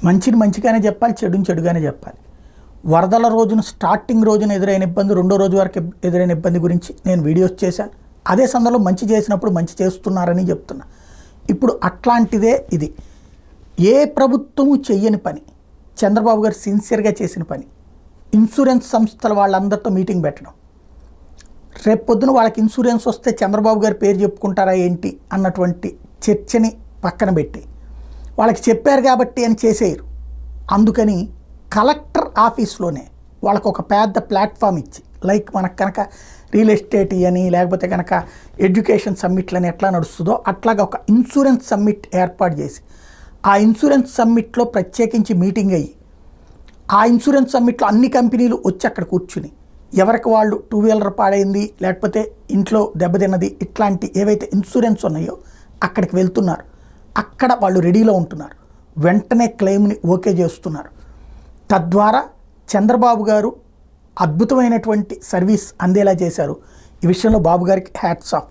మంచిని మంచిగానే చెప్పాలి, చెడుని చెడుగానే చెప్పాలి. వరదల రోజున స్టార్టింగ్ రోజున ఎదురైన ఇబ్బంది, రెండో రోజు వరకు ఎదురైన ఇబ్బంది గురించి నేను వీడియోస్ చేశాను. అదే సందర్భంలో మంచి చేసినప్పుడు మంచి చేస్తున్నారని చెప్తున్నా. ఇప్పుడు అట్లాంటిదే ఇది. ఏ ప్రభుత్వము చెయ్యని పని చంద్రబాబు గారు సిన్సియర్గా చేసిన పని. ఇన్సూరెన్స్ సంస్థల వాళ్ళందరితో మీటింగ్ పెట్టడం. రేపు పొద్దున వాళ్ళకి ఇన్సూరెన్స్ వస్తే చంద్రబాబు గారి పేరు చెప్పుకుంటారా ఏంటి అన్నటువంటి చర్చని పక్కన పెట్టి వాళ్ళకి చెప్పారు కాబట్టి అని చేసేయరు. అందుకని కలెక్టర్ ఆఫీస్లోనే వాళ్ళకు ఒక పెద్ద ప్లాట్ఫామ్ ఇచ్చి, లైక్ మనకు కనుక రియల్ ఎస్టేట్ అని లేకపోతే కనుక ఎడ్యుకేషన్ సమ్మిట్లని ఎట్లా నడుస్తుందో అట్లాగా ఒక ఇన్సూరెన్స్ సమ్మిట్ ఏర్పాటు చేసి, ఆ ఇన్సూరెన్స్ సమ్మిట్లో ప్రత్యేకించి మీటింగ్ అయ్యి, ఆ ఇన్సూరెన్స్ సమ్మిట్లో అన్ని కంపెనీలు వచ్చి అక్కడ కూర్చుని ఎవరికి వాళ్ళు 2 వీలర్ పాడైంది లేకపోతే ఇంట్లో దెబ్బతిన్నది ఇట్లాంటి ఏవైతే ఇన్సూరెన్స్ ఉన్నాయో అక్కడికి వెళ్తున్నారు. అక్కడ వాళ్ళు రెడీలో ఉంటున్నారు. వెంటనే క్లెయిమ్ని ఓకే చేస్తున్నారు. తద్వారా చంద్రబాబు గారు అద్భుతమైనటువంటి సర్వీస్ అందేలా చేశారు. ఈ విషయంలో బాబు గారికి హ్యాట్స్ ఆఫ్.